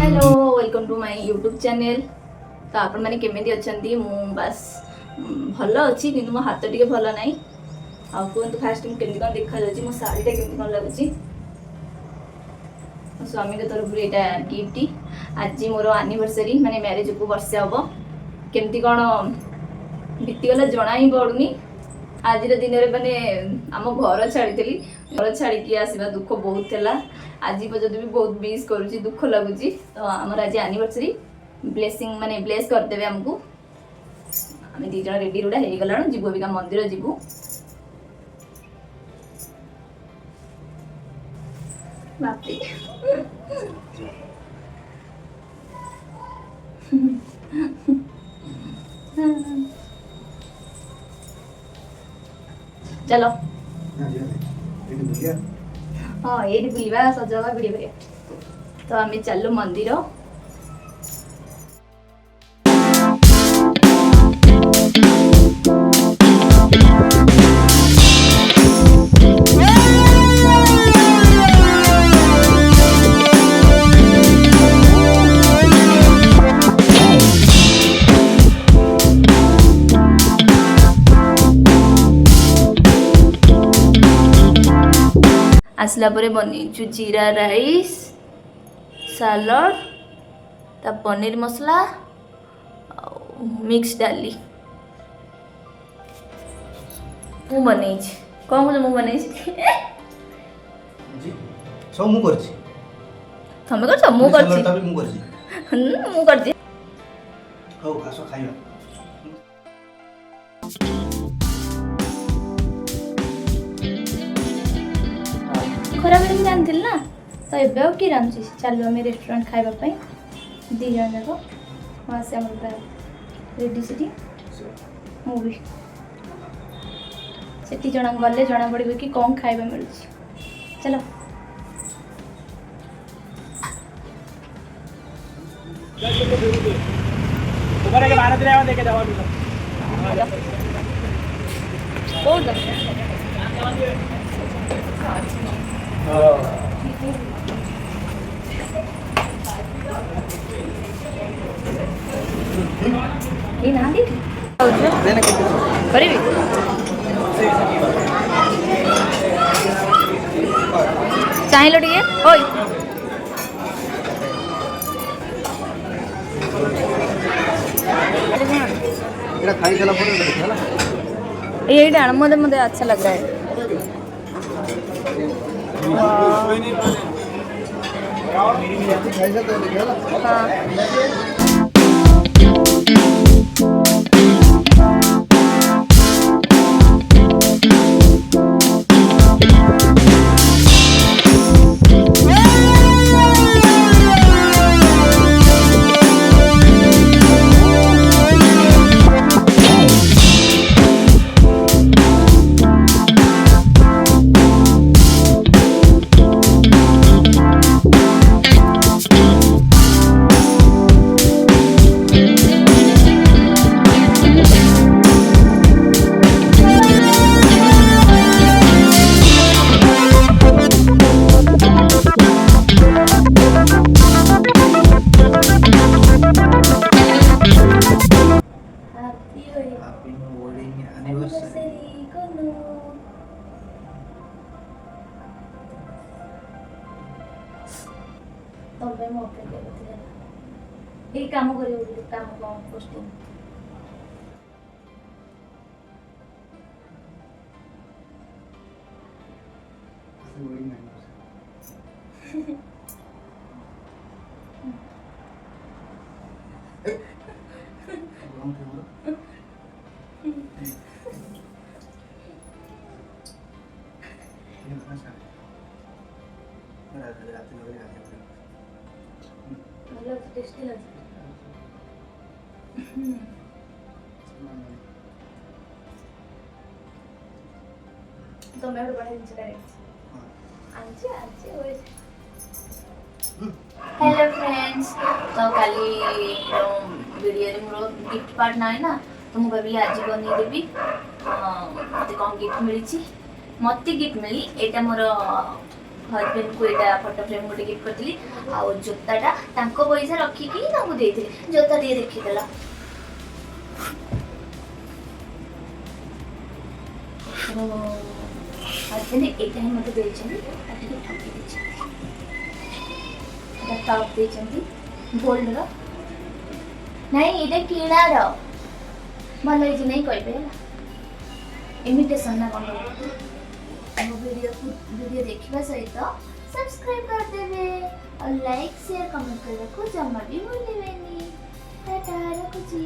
Hello welcome to my YouTube channel. तो आपण मैंने केमी अच्छा बस भल अच्छी कि मो हाथ टे भल ना कहतु फास्ट केमी कौन देखा जाए मो शाढ़ीटा केमी कौन लगुच मो स्वामी के तरफ यहाँ गिफ्ट आज मोर एनिवर्सरी माने मैरिज को वर्षे हम केमती कौन बीतीगला जना ही पड़ूनी। आज दिन में मैंने आम घर छाड़ी घर छाड़ी आसवा दुख बहुत है। आज पर्यटन भी बहुत मिस करुँच दुख लगुच। तो आमर आज एनिवर्सरी ब्लेसिंग माने ब्लेस करदे आमको आम दीज रेडी रूढ़ा हो गला जीव अबिका मंदिर जीवु। चलो हाँ ये बुलवा सजावा भिड़ भाई। तो आम चलु मंदिर। आसला परे बनईचु जीरा राइस सालड ता पनीर मसला मिक्स डाली मु बनई कौन मुझे मु बनई सब मु करछि तमे कर मु करछि तभी मु करछि मु करछि हौ आसो खाइबा खराब नहीं जानती ना। तो एबे कि रांची चलो आम रेस्टोरेंट खाइबा दी जन जाक वहाँ से रेडी से मूवी से जना गले जना पड़े कि कौन खाइबा मिलू। चलो तुम्हारे के भारत रे देखे जाओ ये ना दी करीबी चाहिए टे ओई एटा खाइ चला पड़े देखला ये डाल मुझे मुझे अच्छा लग रहा है। खाइ जा तो देखला हाँ हैप्पी वेडिंग एनिवर्सरी तबे मो अपेक्षा करथिले ए काम करियो बोली काम कम पोस्टिंग वेडिंग एनिवर्सरी मतलब टेस्टी लगे तो मैं बड़ा दिन चला रही आज हेलो फ्रेंड्स। तो काली वीडियो रे मोर गिफ्ट पार्ट ना है ना तो मुझे भाविली आज बन देवी मत कौन गिफ्ट मिली मत गिफ्ट मिली यहाँ मोर हजबैंड को एटा फोटो फ्रेम गोटे गिफ्ट करଥିଲି ଆଉ ଜୋତାଟା ତାଙ୍କ ପଇସା ରଖିକି ତାଙ୍କୁ ଦେଇଥିଲି ଜୋତା ଟିକେ ଦେଖିଦେଲା हजबैंड एटा ही मते ଦେଇଛନ୍ତି ଟିକେ ଠକି ଦେଇଛନ୍ତି ଏଟା ଟप ଦେଇଛନ୍ତି ଗୋଲ୍ଡ ର ନାଇଁ ଏଟା କିଣାର ଭଲ ହେଇଛି ନାଇଁ କହିବେ ହେଲା इमिटेशन ना कौन वीडियो देखा सहित सब्सक्राइब कर देवे और लाइक शेयर कमेंट करने को जमा भी भूलिए टाटा रखुची।